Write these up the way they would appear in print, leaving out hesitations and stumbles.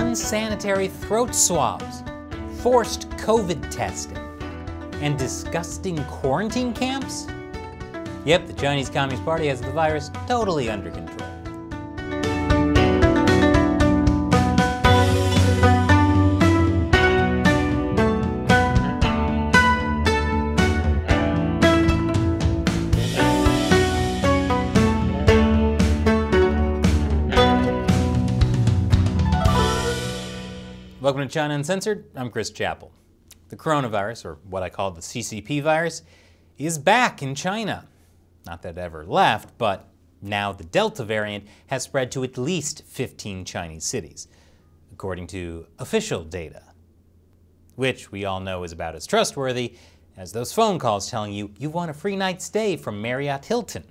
unsanitary throat swabs, forced COVID testing, and disgusting quarantine camps? Yep, the Chinese Communist Party has the virus totally under control. Welcome to China Uncensored. I'm Chris Chappell. The coronavirus, or what I call the CCP virus, is back in China. Not that it ever left, but now the Delta variant has spread to at least 15 Chinese cities, according to official data, which we all know is about as trustworthy as those phone calls telling you you want a free night's stay from Marriott Hilton.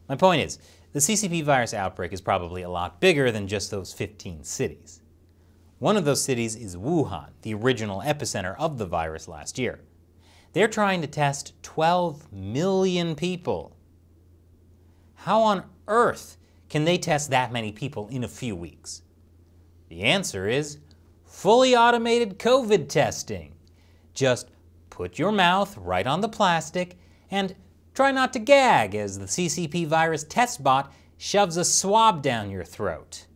My point is, the CCP virus outbreak is probably a lot bigger than just those 15 cities. One of those cities is Wuhan, the original epicenter of the virus last year. They're trying to test 12 million people. How on earth can they test that many people in a few weeks? The answer is fully automated COVID testing. Just put your mouth right on the plastic and try not to gag as the CCP virus test bot shoves a swab down your throat.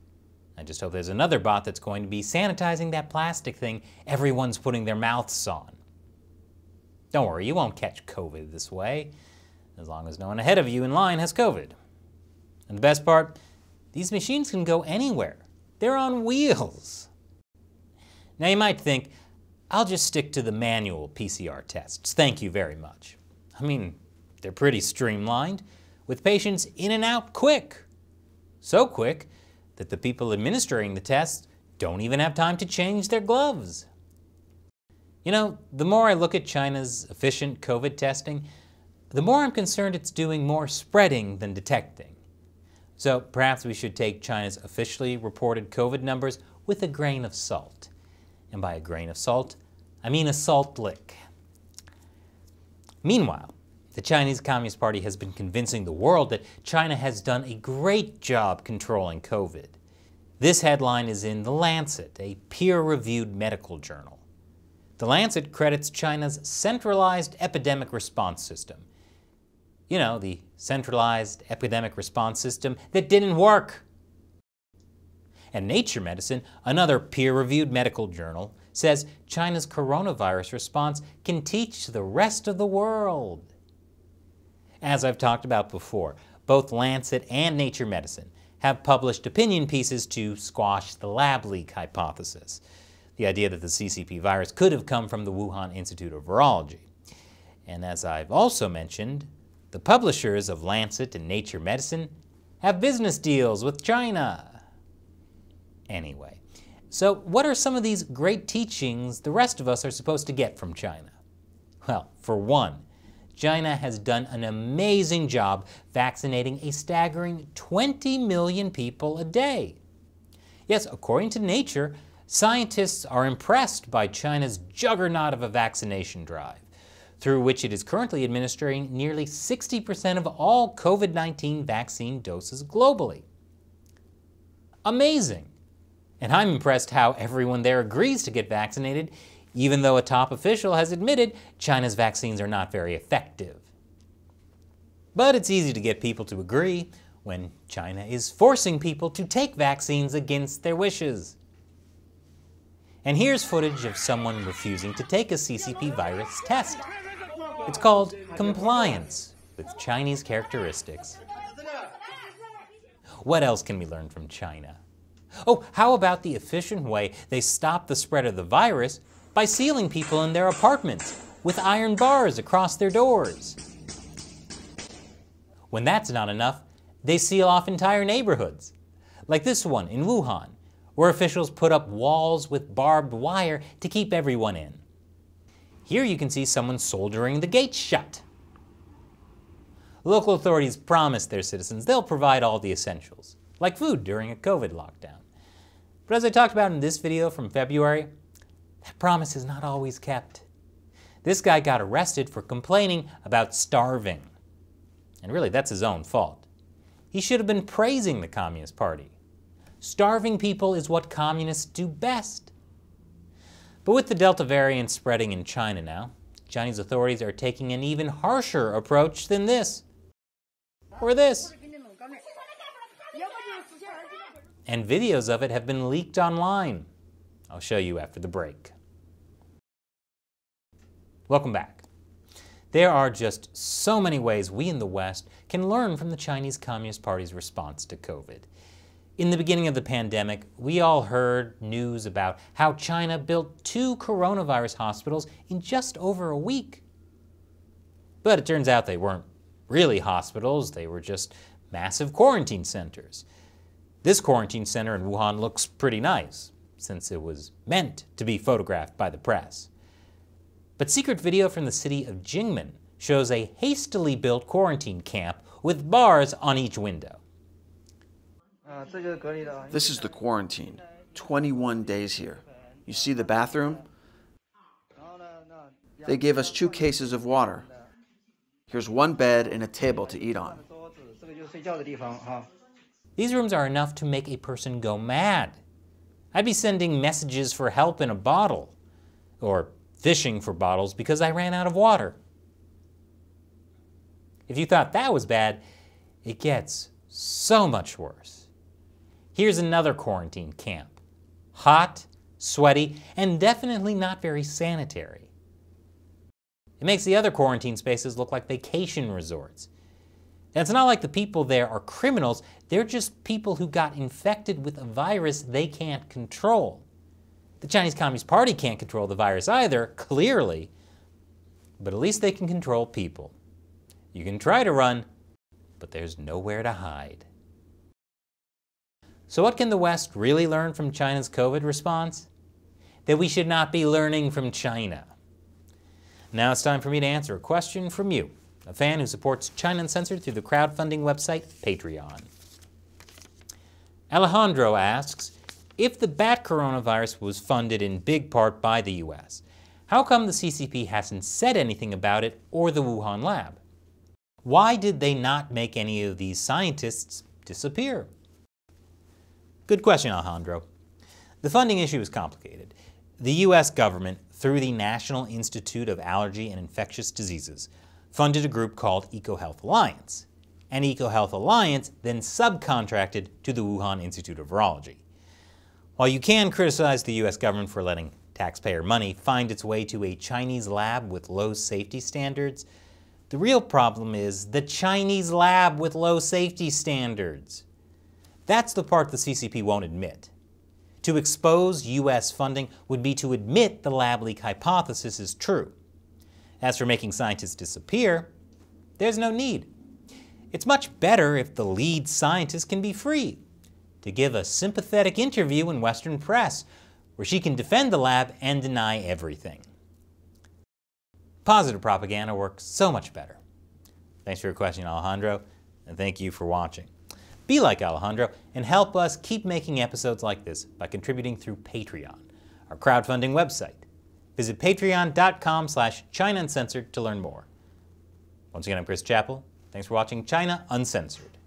I just hope there's another bot that's going to be sanitizing that plastic thing everyone's putting their mouths on. Don't worry, you won't catch COVID this way, as long as no one ahead of you in line has COVID. And the best part, these machines can go anywhere. They're on wheels. Now you might think, I'll just stick to the manual PCR tests. Thank you very much. I mean, they're pretty streamlined, with patients in and out quick. So quick that the people administering the tests don't even have time to change their gloves. You know, the more I look at China's efficient COVID testing, the more I'm concerned it's doing more spreading than detecting. So perhaps we should take China's officially reported COVID numbers with a grain of salt. And by a grain of salt, I mean a salt lick. Meanwhile, the Chinese Communist Party has been convincing the world that China has done a great job controlling COVID. This headline is in The Lancet, a peer-reviewed medical journal. The Lancet credits China's centralized epidemic response system. You know, the centralized epidemic response system that didn't work. And Nature Medicine, another peer-reviewed medical journal, says China's coronavirus response can teach the rest of the world. As I've talked about before, both Lancet and Nature Medicine have published opinion pieces to squash the lab leak hypothesis, the idea that the CCP virus could have come from the Wuhan Institute of Virology. And as I've also mentioned, the publishers of Lancet and Nature Medicine have business deals with China. Anyway, so what are some of these great teachings the rest of us are supposed to get from China? Well, for one, China has done an amazing job vaccinating a staggering 20 million people a day. Yes, according to Nature, scientists are impressed by China's juggernaut of a vaccination drive, through which it is currently administering nearly 60% of all COVID-19 vaccine doses globally. Amazing! And I'm impressed how everyone there agrees to get vaccinated, even though a top official has admitted China's vaccines are not very effective. But it's easy to get people to agree when China is forcing people to take vaccines against their wishes. And here's footage of someone refusing to take a CCP virus test. It's called compliance with Chinese characteristics. What else can we learn from China? Oh, how about the efficient way they stop the spread of the virus by sealing people in their apartments with iron bars across their doors? When that's not enough, they seal off entire neighborhoods, like this one in Wuhan, where officials put up walls with barbed wire to keep everyone in. Here you can see someone soldering the gates shut. Local authorities promise their citizens they'll provide all the essentials, like food during a COVID lockdown. But as I talked about in this video from February, that promise is not always kept. This guy got arrested for complaining about starving. And really, that's his own fault. He should have been praising the Communist Party. starving people is what communists do best. But with the Delta variant spreading in China now, Chinese authorities are taking an even harsher approach than this. Or this. And videos of it have been leaked online. I'll show you after the break. Welcome back. There are just so many ways we in the West can learn from the Chinese Communist Party's response to COVID. In the beginning of the pandemic, we all heard news about how China built 2 coronavirus hospitals in just over a week. But it turns out they weren't really hospitals, they were just massive quarantine centers. This quarantine center in Wuhan looks pretty nice, since it was meant to be photographed by the press. But secret video from the city of Jingmen shows a hastily built quarantine camp with bars on each window. This is the quarantine. 21 days here. You see the bathroom? They gave us 2 cases of water. Here's 1 bed and a table to eat on. These rooms are enough to make a person go mad. I'd be sending messages for help in a bottle, or fishing for bottles because I ran out of water. If you thought that was bad, it gets so much worse. Here's another quarantine camp. Hot, sweaty, and definitely not very sanitary. It makes the other quarantine spaces look like vacation resorts. And it's not like the people there are criminals, they're just people who got infected with a virus they can't control. The Chinese Communist Party can't control the virus either, clearly, but at least they can control people. You can try to run, but there's nowhere to hide. So what can the West really learn from China's COVID response? That we should not be learning from China. Now it's time for me to answer a question from you, a fan who supports China Uncensored through the crowdfunding website Patreon. Alejandro asks, if the bat coronavirus was funded in big part by the US, how come the CCP hasn't said anything about it or the Wuhan lab? Why did they not make any of these scientists disappear? Good question, Alejandro. The funding issue is complicated. The US government, through the National Institute of Allergy and Infectious Diseases, funded a group called EcoHealth Alliance, and EcoHealth Alliance then subcontracted to the Wuhan Institute of Virology. While you can criticize the US government for letting taxpayer money find its way to a Chinese lab with low safety standards, the real problem is the Chinese lab with low safety standards. That's the part the CCP won't admit. To expose US funding would be to admit the lab leak hypothesis is true. As for making scientists disappear, there's no need. It's much better if the lead scientist can be free to give a sympathetic interview in Western press where she can defend the lab and deny everything. Positive propaganda works so much better. Thanks for your question, Alejandro, and thank you for watching. Be like Alejandro and help us keep making episodes like this by contributing through Patreon, our crowdfunding website. Visit patreon.com/China Uncensored to learn more. Once again, I'm Chris Chappell. Thanks for watching China Uncensored.